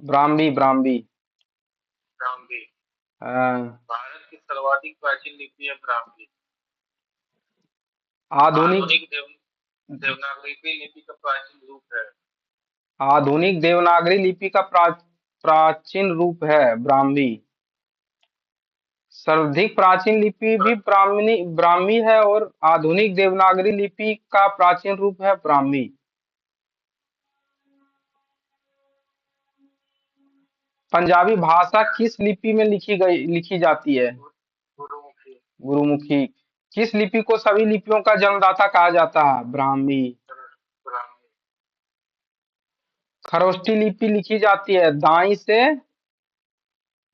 ब्राह्मी ब्राह्मी। ब्राह्मी। अ, भारत की सर्वाधिक प्राचीन लिपि है ब्राह्मी। आधुनिक आधुनिक देवनागरी लिपि का प्राचीन रूप है। आधुनिक देवनागरी लिपि का प्राचीन रूप है ब्राह्मी। सर्वाधिक प्राचीन लिपि भी ब्राह्मणी ब्राह्मी है और आधुनिक देवनागरी लिपि का प्राचीन रूप है ब्राह्मी। पंजाबी भाषा किस लिपि में लिखी जाती है? गुरुमुखी। गुरुमुखी। किस लिपि को सभी लिपियों का जन्मदाता कहा जाता है? ब्राह्मी। ब्राह्मी। खरोष्ठी लिपि लिखी जाती है दाई से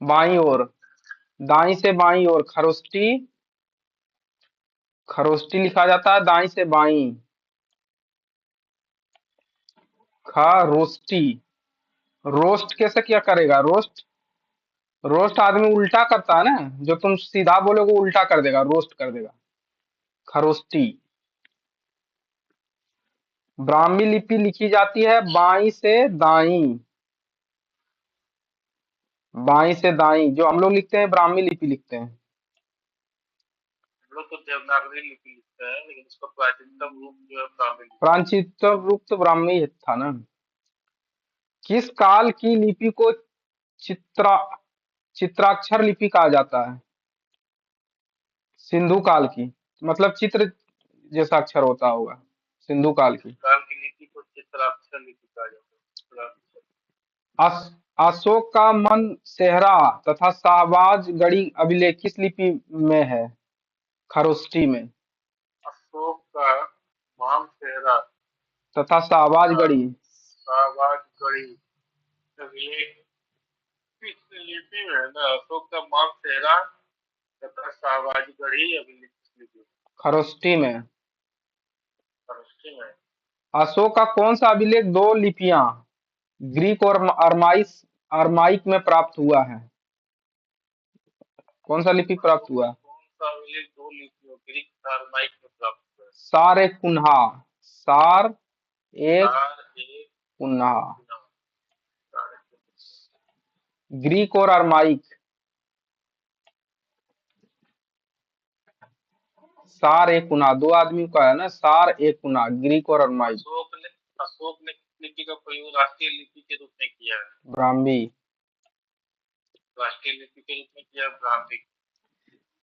बाईं ओर। दाई से बाईं ओर खरोष्ठी। खरोष्ठी लिखा जाता है दाई से बाईं। खरोष्ठी। रोस्ट कैसे क्या करेगा? रोस्ट। रोस्ट आदमी उल्टा करता है ना। जो तुम सीधा बोलोगे वो उल्टा कर देगा, रोस्ट कर देगा। खरोष्ठी। ब्राह्मी लिपि लिखी जाती है बाईं से दाईं। बाईं से दाईं जो हम लोग लिखते हैं ब्राह्मी लिपि लिखते हैं। हम लोग तो देवनागरी लिपि लिखते हैं, लेकिन इसका प्राचीनतम रूप जो है ब्राह्मी लिपि। प्राचीनतम रूप तो ब्राह्मी था ना। किस काल की लिपि को चित्रा चित्राक्षर लिपि कहा जाता है? सिंधु काल की। मतलब चित्र जैसा अक्षर होता होगा। सिंधु काल इस की। काल की लिपि को चित्राक्षर लिपि कहा जाता है। चित्राक्षर। अशोक का मन सेहरा तथा शाहबाज गढ़ी अभिलेख किस लिपि में है? खरोष्ठी में। अशोक का मानसेरा तथा शाहबाज तथा गढ़ी। शाहबाज गढ़ी अभिलेख किस लिपि में है ना? अशोक का मानसेरा तथा शाहबाज गढ़ी अभिलेख किस लिपि में? खरोष्ठी में। खरोष्ठी में। अशोक का कौन सा अभिलेख दो लिपियां ग्रीक और अरमाइक में प्राप्त हुआ है? कौन सा लिपि प्राप्त अशोक का हुआ? कौन सा अभिलेख दो लिपियों ग्रीक तथा अरमाइक में प्राप्त हुआ है? सार एक कुन्हा। सार एक चार एक कुन्हा। गुना। चार एक गुना। ग्रीक और अरमाइक। सार एक कुन्हा दो आदमी का है ना, सार एक कुन्हा ग्रीक और अरमाइक। अशोक ने किस लिपि का प्रयोग राष्ट्रीय लिपि के रूप में किया है? ब्राह्मी। राष्ट्रीय लिपि के रूप में किया है ब्राह्मी।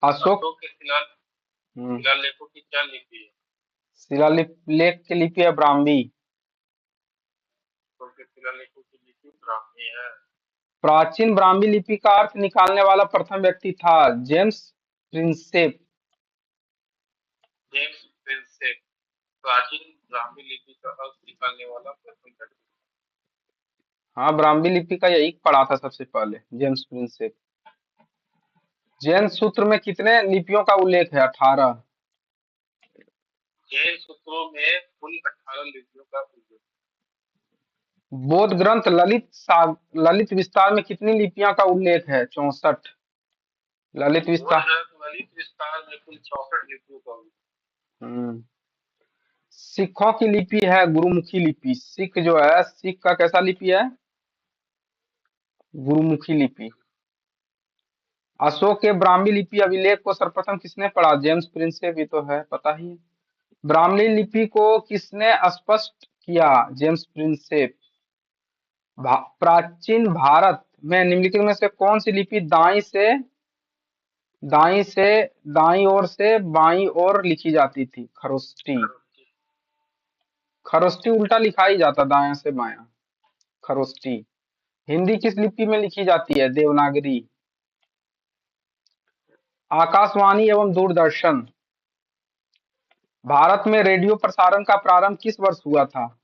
अशोक। अशोक के हम्म, शिलालेखों की क्या लिपि है? शिलालेख की लिपि है ब्राह्मी। अशोक के शिलालेखों की लिपि ब्राह्मी है। प्राचीन ब्राह्मी लिपि का अर्थ निकालने वाला प्रथम व्यक्ति था जेम्स प्रिंसेप। जेम्स प्रिंसेप प्राचीन ब्राह्मी लिपि का अर्थ निकालने वाला प्रथम व्यक्ति। हाँ, ब्राह्मी लिपि का यही पढ़ा था सबसे पहले, जेम्स प्रिंसेप। जैन सूत्र में कितने लिपियों का उल्लेख है? 18। जैन सूत्रों में कुल 18 लिपियों का उल्लेख। बौद्ध ग्रंथ ललित विस्तार में कितनी लिपियां का उल्लेख है? 64। ललित बौद्ध विस्तार। ग्रंथ ललित विस्तार में कुल 64 लिपियों का उल्लेख। हम्म। सिखों की लिपि है गुरुमुखी लिपि। सिख जो है, सिख का कैसा लिपि है? गुरुमुखी लिपि। अशोक के ब्राह्मी लिपि अभिलेख को सर्वप्रथम किसने पढ़ा? जेम्स प्रिंसेप, ये तो है पता ही है। ब्राह्मी लिपि को किसने स्पष्ट किया? James Prinsep. प्राचीन भारत में निम्नलिखित में से कौन सी लिपि दाई से दाई ओर से बाईं ओर लिखी जाती थी? खरोष्ठी। खरोष्ठी। खरोष्ठी उल्टा लिखा ही जाता, दायां से बायां। खरोष्ठी। हिंदी किस लिपि में लिखी जाती है? देवनागरी। आकाशवाणी एवं दूरदर्शन। भारत में रेडियो प्रसारण का प्रारंभ किस वर्ष हुआ था?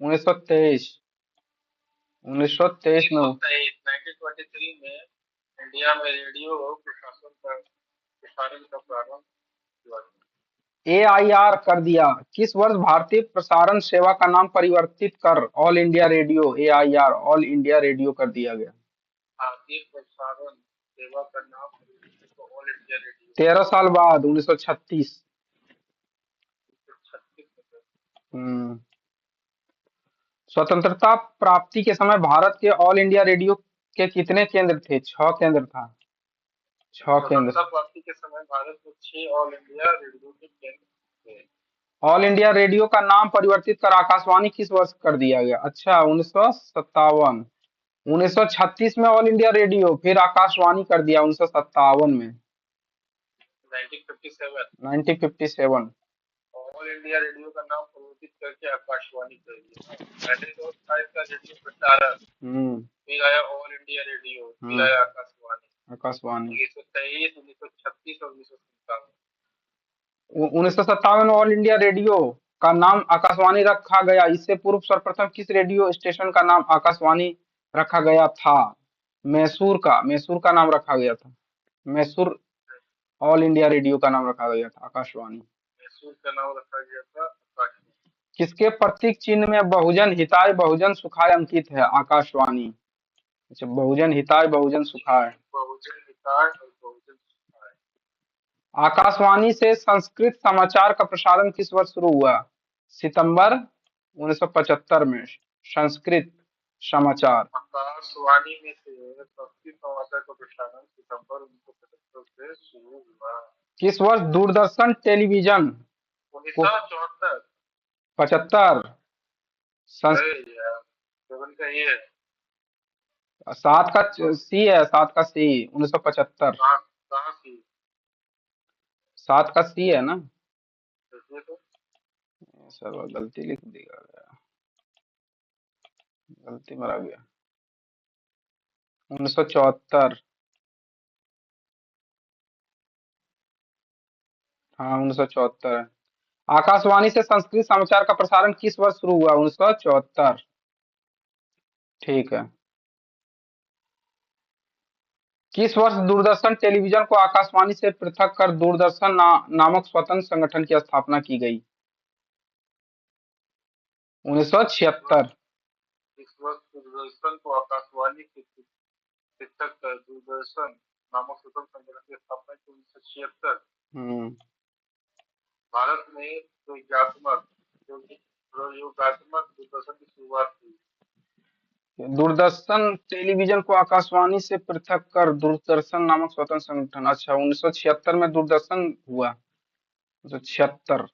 1923। 1923 में। 1923 में इंडिया में रेडियो प्रसारण का प्रारंभ हुआ था। AIR कर दिया। किस वर्ष भारतीय प्रसारण सेवा का नाम परिवर्तित कर all India radio AIR all India radio कर दिया गया? भारतीय प्रसारण सेवा का नाम परिवर्तित तो ऑल इंडिया रेडियो 13 साल बाद, 1936। 1936 में था। हम्म। स्वतंत्रता प्राप्ति के समय भारत के ऑल इंडिया रेडियो के कितने केंद्र थे? 6 केंद्र था। 6 केंद्र। स्वतंत्रता प्राप्ति के समय भारत में 6 ऑल इंडिया रेडियो के केंद्र थे। ऑल इंडिया रेडियो का नाम परिवर्तित कर आकाशवाणी किस वर्ष कर दिया गया? अच्छा, 1957। 1936 में ऑल इंडिया रेडियो, फिर आकाशवाणी कर दिया 1957 में। 1957 1957। ऑल इंडिया रेडियो का नाम परिवर्तित करके आकाशवाणी कर दिया। पहले तो था इसका रेडियो प्रसारक, हम्म। फिर आया ऑल इंडिया रेडियो, फिर हम्म। आया आकाशवाणी। आकाशवाणी। 1923, 1936 और 1957। 1957 में ऑल इंडिया रेडियो का नाम आकाशवाणी रखा गया। इससे पूर्व सर्वप्रथम किस रेडियो स्टेशन का नाम आकाशवाणी रखा गया था? मैसूर का नाम रखा गया था। मैसूर। ऑल इंडिया रेडियो का नाम रखा गया था आकाशवाणी। मैसूर का नाम रखा गया था आकाशवाणी। किसके प्रतीक चिन्ह में बहुजन हिताय बहुजन सुखाय अंकित है? आकाशवाणी। अच्छा, बहुजन हिताय बहुजन सुखाय। बहुजन हिताय और बहुजन सुखाय। आकाशवाणी से संस्कृत समाचार का प्रसारण किस वर्ष शुरू हुआ? सितंबर 1975 में। संस्कृत समाचार। आकाशवाणी में से संस्कृत समाचार का प्रसारण सितंबर 1975 से शुरू हुआ। किस वर्ष दूरदर्शन टेलीविजन को? 1974। 75। अरे यार, सेवन का ये है। सात का सी है, 7 का सी। 1975। कहाँ कहाँ की? 7 का सी है ना? देखिए तो। सर गलती लिख दिया गया, गलती मारा गया। 1974। हाँ, 1974 है। आकाशवाणी से संस्कृत समाचार का प्रसारण किस वर्ष शुरू हुआ? 1974। ठीक है। किस वर्ष दूरदर्शन टेलीविजन को आकाशवाणी से पृथक कर दूरदर्शन नामक स्वतंत्र संगठन की स्थापना की गई? 1976। इस वर्ष दूरदर्शन को आकाशवाणी से पृथक कर दूरदर्शन नामक स्वतंत्र संगठन की स्थापना की 1976। हम्म। भारत में प्रयोगात्मक दूरदर्शन की शुरुआत हुई। दूरदर्शन टेलीविजन को आकाशवाणी से पृथक कर दूरदर्शन नामक स्वतंत्र संगठन। अच्छा, 1976 में दूरदर्शन हुआ। 1976।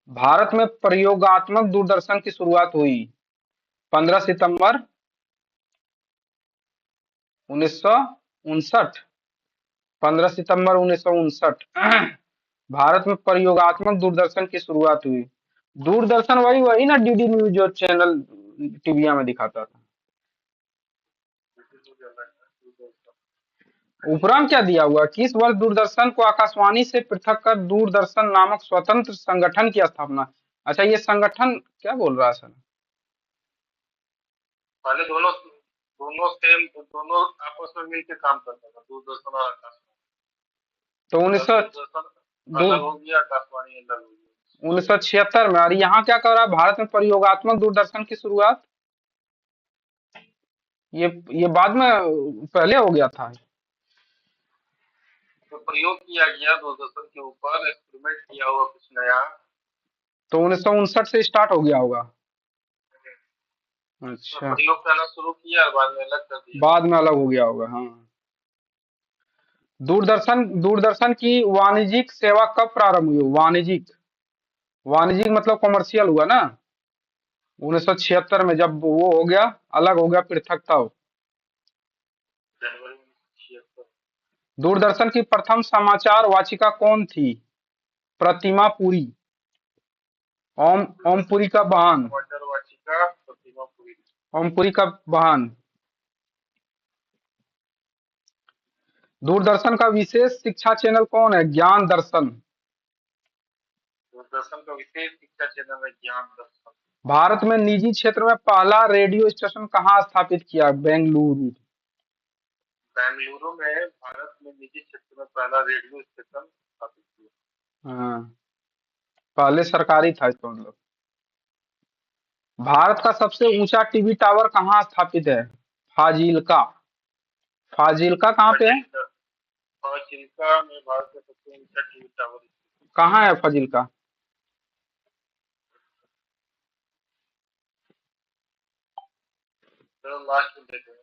भारत में प्रयोगात्मक दूरदर्शन की शुरुआत हुई 15 सितंबर 1959। 15 सितंबर 1959 भारत में प्रयोगात्मक दूरदर्शन की शुरुआत हुई। दूरदर्शन वही वही ना, डीडी न्यूज जो चैनल टीविया में दिखाता था। उपराम क्या दिया हुआ? किस वर्ष दूरदर्शन को आकाशवाणी से पृथक कर दूरदर्शन नामक स्वतंत्र संगठन की स्थापना? अच्छा, ये संगठन क्या बोल रहा है सर? पहले दोनों दोनों सेम, दोनों आपस में मिलकर काम करता था, दूरदर्शन और आकाशवाणी। तो दूरदर्शन अलग हो गया, आकाशवाणी अलग हो गया 1976 में। और यहाँ क्या कर रहा है? भारत में प्रयोगात्मक दूरदर्शन की शुरुआत ये बाद में पहले हो गया था। तो प्रयोग किया गया दूरदर्शन के ऊपर, एक्सपेरिमेंट किया हुआ कुछ नया। तो 1959 से स्टार्ट हो गया होगा। तो अच्छा, प्रयोग करना शुरू किया और बाद में अलग कर दिया। बाद में अलग हो गया होगा। हाँ। दूरदर्शन दूरदर्शन की वाणिज्यिक सेवा कब प्रारंभ हुई? वाणिज्यिक। वाणिज्यिक मतलब कॉमर्शियल हुआ ना 1976 में, जब वो हो गया, अलग हो गया, पृथक था वो। जनवरी 1976। दूरदर्शन की प्रथम समाचार वाचिका कौन थी? प्रतिमा पुरी। ओमपुरी का बहन। समाचार वाचिका प्रतिमा पुरी। ओमपुरी का बहन। दूरदर्शन का विशेष शिक्षा चैनल कौन है? ज्ञान दर्शन। दूरदर्शन का विशेष शिक्षा चैनल है ज्ञान दर्शन। भारत में निजी क्षेत्र में पहला रेडियो स्टेशन कहाँ स्थापित किया? बेंगलुरु। बेंगलुरु में भारत में निजी क्षेत्र में पहला रेडियो स्टेशन स्थापित किया। हाँ, पहले सरकारी था इसका मतलब। भारत का सबसे ऊंचा टीवी टावर कहाँ स्थापित है? फाजिल्का। फाजिल्का कहाँ पे है? फाजिल्का में भारत का सबसे ऊंचा टीवी टावर। कहाँ है फाजिल्का? चलो लास्ट में देते हैं।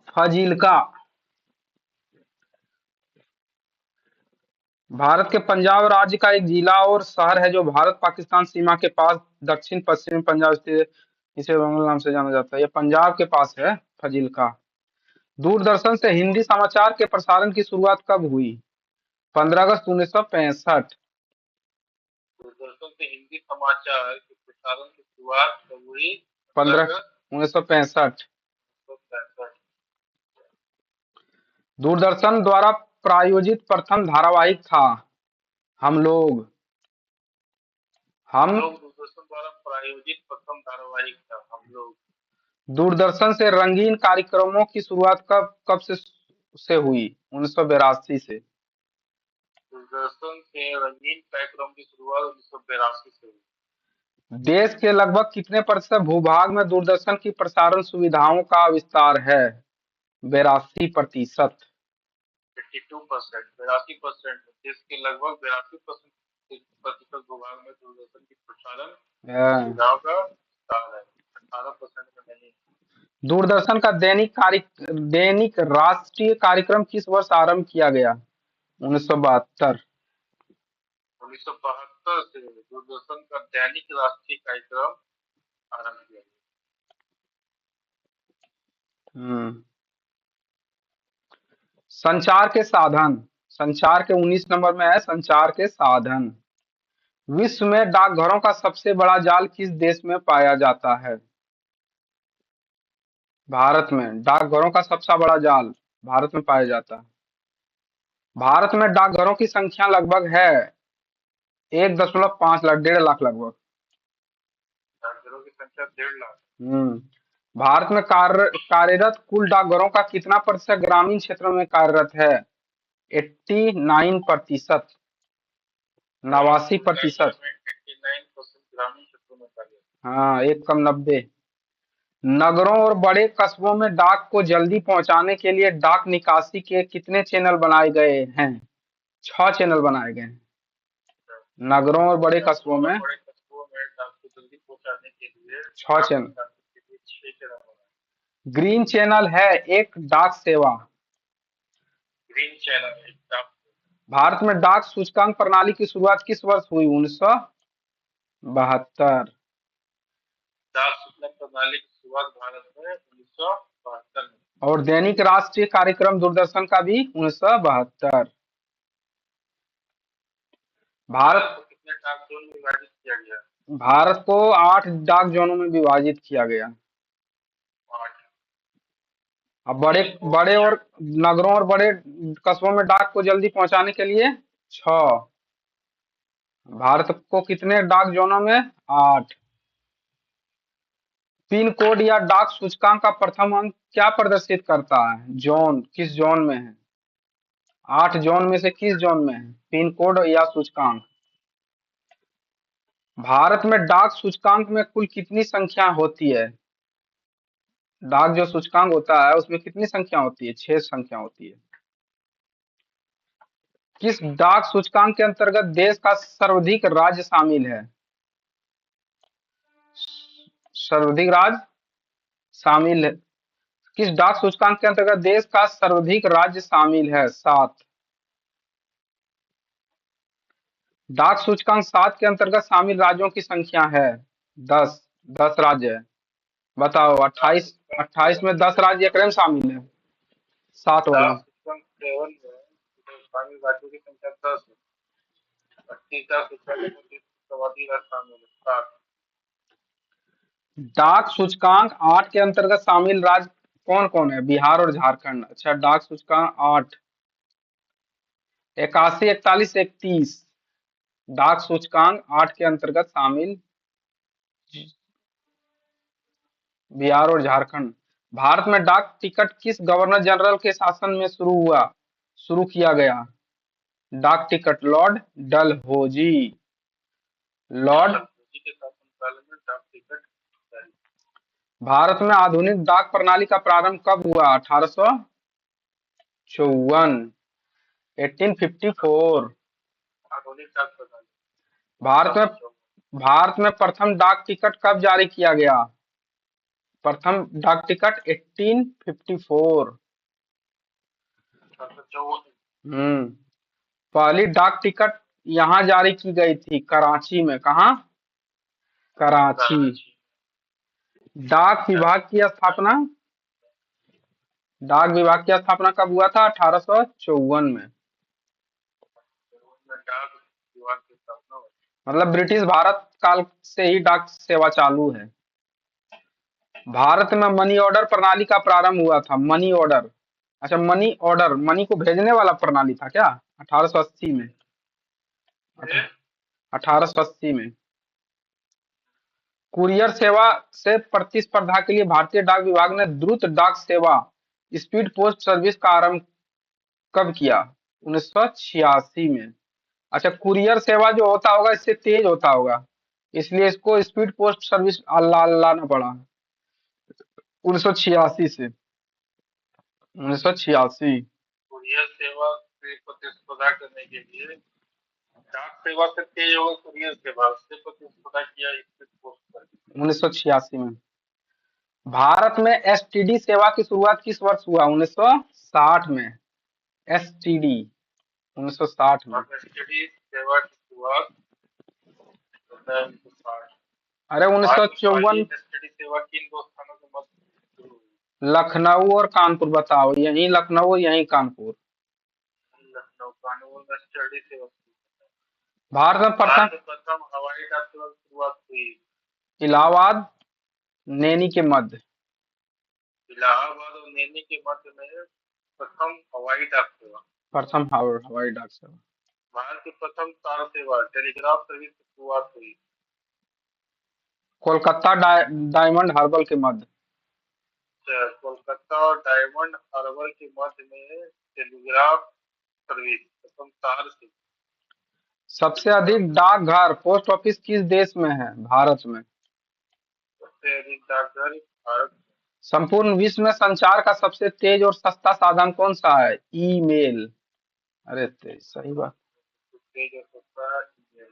फाजिल्का। भारत के पंजाब राज्य का एक जिला और शहर है जो भारत पाकिस्तान सीमा के पास दक्षिण पश्चिमी पंजाब स्थित है। इसे बंगल नाम से जाना जाता है। ये पंजाब के पास है फाजिल्का। दूरदर्शन से हिंदी समाचार के प्रसारण की शुरुआत कब हुई? 15 अगस्त 1965। दूरदर्शन से हिंदी समाचार के प्रसारण की शुरुआत कब हुई? 15 1965। 1965। दूरदर्शन द्वारा प्रायोजित प्रथम धारावाहिक था हम लोग। हम हम लोग दूरदर्शन द्वारा प्रायोजित प्रथम धारावाहिक था हम लोग। दूरदर्शन से रंगीन कार्यक्रमों की शुरुआत कब कब से हुई? 1982 से। दूरदर्शन से रंगीन कार्यक्रम की शुरुआत 1982 से हुई। देश के लगभग कितने प्रतिशत भूभाग में दूरदर्शन की प्रसारण सुविधाओं का विस्तार है? 82%। 82%, 82%। देश के लगभग 82% भूभाग में दूरदर्शन की प्रसारण हाँ। सुविधाओं का विस्तार है, 18% में नहीं। दूरदर्शन का दैनिक राष्ट्रीय कार्यक्रम किस वर्ष आरंभ किया गया? 1972। 1972 से दूरदर्शन का दैनिक राष्ट्रीय कार्यक्रम आरंभ किया गया। संचार के साधन। संचार के 19 नंबर में है संचार के साधन। विश्व में डाकघरों का सबसे बड़ा जाल किस देश में पाया जाता है? भारत में डाकघरों का सबसे बड़ा जाल भारत में पाया जाता है। भारत में डाकघरों की संख्या लगभग है 1.5 लाख, 1.5 लाख लगभग। डाकघरों की संख्या 1.5 लाख। भारत में कार्यरत कुल डाकघरों का कितना प्रतिशत ग्रामीण क्षेत्रों में कार्यरत है? 89%। 89%। 89% ग्रामीण क्षेत्रों में कार्यरत। हाँ, एक कम 90। नगरों और बड़े कस्बों में डाक को जल्दी पहुंचाने के लिए डाक निकासी के कितने चैनल बनाए गए हैं? 6 चैनल बनाए गए हैं। नगरों और बड़े कस्बों में बड़े कस्बों में डाक को जल्दी पहुंचाने के लिए 6 चैनल। 6 चैनल बनाए। ग्रीन चैनल है एक डाक सेवा। ग्रीन चैनल एक डाक। भारत में डाक सूचकांक प्रणाली की शुरुआत किस वर्ष हुई? 1972। डाक सूचना प्रणाली की शुरुआत भारत में 1972 में। और दैनिक राष्ट्रीय कार्यक्रम दूरदर्शन का भी 1972। भारत को कितने डाक जोन में विभाजित किया गया? भारत को 8 डाक जोनों में विभाजित किया गया। 8। अब बड़े बड़े और नगरों और बड़े कस्बों में डाक को जल्दी पहुंचाने के लिए 6। भारत को कितने डाक जोनों में? 8। पिन कोड या डाक सूचकांक का प्रथम अंक क्या प्रदर्शित करता है? जोन, किस जोन में है? 8 जोन में से किस जोन में है पिन कोड या सूचकांक? भारत में डाक सूचकांक में कुल कितनी संख्या होती है? डाक जो सूचकांक होता है उसमें कितनी संख्या होती है? 6 संख्या होती है। किस डाक सूचकांक के अंतर्गत देश का सर्वाधिक राज्य शामिल है? सर्वाधिक राज्य शामिल है। किस डाक सूचकांक के अंतर्गत देश का सर्वाधिक राज्य शामिल है? 7। डाक सूचकांक 7 के अंतर्गत शामिल राज्यों की संख्या है 10। 10 राज्य है। बताओ 28 में 10 राज्य एक में शामिल है 7 वाले। डाक सूचकांक 7 में शामिल राज्यों की संख्या 10 है। 28 डाक सूचकांक में सर्वाधिक राज्य शामिल है 7। डाक सूचकांक 8 के अंतर्गत शामिल राज्य कौन कौन है? बिहार और झारखंड। अच्छा, डाक सूचकांक 8 81, 41, 31। डाक सूचकांक 8 के अंतर्गत शामिल बिहार और झारखंड। भारत में डाक टिकट किस गवर्नर जनरल के शासन में शुरू किया गया? डाक टिकट लॉर्ड डलहौजी। लॉर्ड के शासनकाल में डाक टिकट जारी। भारत में आधुनिक डाक प्रणाली का प्रारंभ कब हुआ? 1854। 1854। आधुनिक डाक प्रणाली। भारत में प्रथम डाक टिकट कब जारी किया गया? प्रथम डाक टिकट 1854। 1854। पहली डाक टिकट यहाँ जारी की गई थी, कराची में। कहाँ? कराची। कराची। डाक विभाग की स्थापना, डाक विभाग की स्थापना कब हुआ था? 1854 में। डाक विभाग की स्थापना हुई। मतलब ब्रिटिश भारत काल से ही डाक सेवा चालू है। भारत में मनी ऑर्डर प्रणाली का प्रारंभ हुआ था। मनी ऑर्डर, अच्छा मनी ऑर्डर, मनी को भेजने वाला प्रणाली था क्या? 1880 में। फिर 1880 में। कुरियर सेवा से प्रतिस्पर्धा के लिए भारतीय डाक विभाग ने द्रुत डाक सेवा, स्पीड पोस्ट सर्विस का आरंभ कब किया? 1986 में। अच्छा, कुरियर सेवा जो होता होगा इससे तेज होता होगा, इसलिए इसको स्पीड पोस्ट सर्विस लाना पड़ा 1986 से। 1986। कुरियर सेवा से प्रतिस्पर्धा करने के लिए डाक सेवा से तेज होगा कुरियर सेवा, उससे प्रतिस्पर्धा किया स्पीड पोस्ट सर्विस। 1986 में। भारत में एसटीडी सेवा की शुरुआत किस वर्ष हुआ? 1960 में। एसटीडी 1960 में। एसटीडी सेवा की शुरुआत 1960। अरे भारत में पहली 1954। एसटीडी सेवा किन दो स्थानों के मध्य शुरू हुई? लखनऊ और कानपुर, बताओ। यही लखनऊ, यही कानपुर। लखनऊ, कानून में एसटीडी सेवा शुरू हुई। भारत में भारत प्रथम में प्रथम हवाई डाक सेवा की शुरुआत हुई। इलाहाबाद, नैनी के मध्य। इलाहाबाद और नैनी के मध्य में प्रथम हवाई डाक सेवा। प्रथम हवाई डाक सेवा। भारत की प्रथम तार सेवा टेलीग्राफ सर्विस की शुरुआत हुई। कोलकाता डायमंड हार्बर के मध्य। कोलकाता और डायमंड हार्बर के मध्य में टेलीग्राफ सर्विस प्रथम तार से। सबसे अधिक डाकघर पोस्ट ऑफिस किस देश में है? भारत में। सबसे अधिक डाकघर भारत में। संपूर्ण विश्व में संचार का सबसे तेज और सस्ता साधन कौन सा है? ईमेल। अरे सही बात। तेज और सस्ता ईमेल।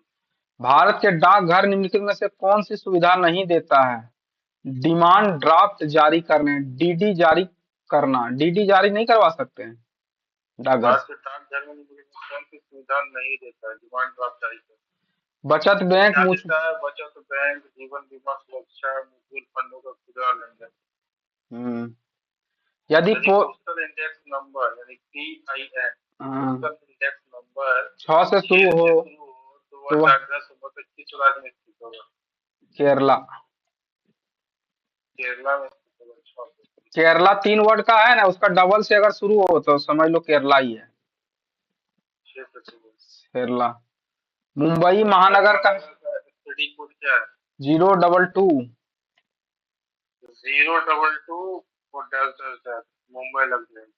भारत के डाकघर निम्नलिखित में से कौन सी सुविधा नहीं देता है? डिमांड ड्राफ्ट जारी करने, डीडी जारी करना। डीडी जारी नहीं करवा सकते हैं डाकघर भारत से। के डाकघर में कौन सी सुविधा नहीं देता है? डिमांड ड्राफ्ट जारी करना। बचत बैंक, क्या देता है? बचत बैंक, जीवन बीमा सुरक्षा, म्यूचुअल फंडों का खुदरा लेनदेन। यदि पोस्टल इंडेक्स नंबर यानी PIN, पोस्टल इंडेक्स नंबर 6 से शुरू हो तो वह डाकघर संबंधित किस राज्य में स्थित होगा? केरला। केरला में स्थित होगा। 6 से। केरला 3 वर्ड का है ना, उसका डबल से अगर शुरू हो तो समझ लो केरला ही है। 6 से शुरू। केरला। मुंबई महानगर का एसटीडी कोड क्या है? 022। 022 और डेल्टा मुंबई लग जाएगा।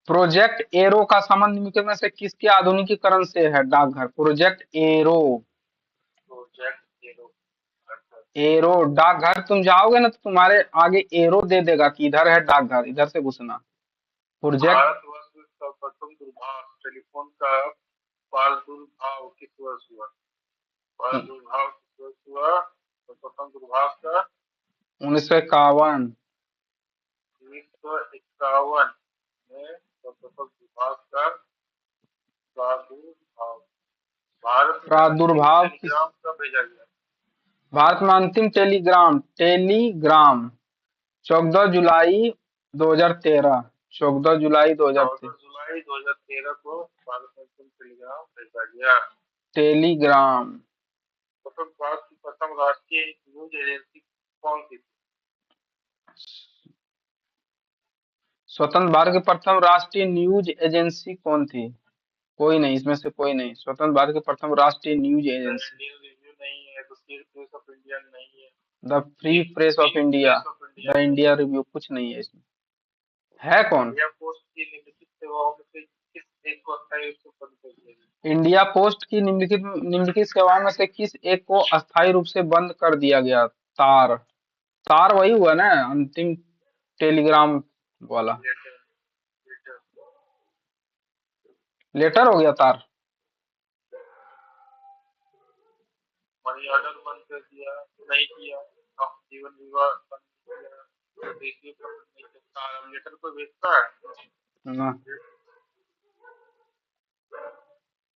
प्रोजेक्ट एरो का संबंध निम्नलिखित में से किसके आधुनिकीकरण से है? डाकघर। Project arrow. Project arrow. Arrow डाकघर, तुम जाओगे ना तो तुम्हारे आगे एरो दे देगा कि इधर है डाकघर, इधर से घुसना। प्रोजेक्ट। भारतवर्ष में सर्वप्रथम दूरभाष टेलीफोन का प्रादुर्भाव किस वर्ष हुआ? प्रादुर्भाव किस वर्ष हुआ? सर्वप्रथम दूरभाष का 1951। 1951 में सर्वप्रथम दूरभाष का प्रादुर्भाव। भारत में प्रादुर्भाव किस टेलीग्राम कब भेजा गया? भारत में अंतिम टेलीग्राम 14 जुलाई 2013। 14 जुलाई 2013। 14 जुलाई 2013 को भारत में अंतिम टेलीग्राम भेजा गया। टेलीग्राम। भारत की प्रथम राष्ट्रीय न्यूज एजेंसी कौन सी थी? स्वतंत्र भारत की प्रथम राष्ट्रीय न्यूज एजेंसी कौन थी? कोई नहीं, इसमें से कोई नहीं। स्वतंत्र भारत की प्रथम राष्ट्रीय न्यूज एजेंसी इंडियन रिव्यू नहीं है, the free press of India नहीं है, the free press of India, the India review, कुछ नहीं है इसमें। है कौन? इंडिया पोस्ट की निम्नलिखित सेवाओं में से किस एक को अस्थायी रूप से बंद कर दिया गया? इंडिया पोस्ट की निम्नलिखित सेवाओं में से किस एक को अस्थायी रूप से बंद कर दिया गया? तार। तार वही हुआ ना अंतिम टेलीग्राम वाला। लेटर हो गया तार। मनी ऑर्डर बंद कर दिया नहीं किया, जीवन विवाह बंद किया, तो देखिए लेटर को भेजता है। ना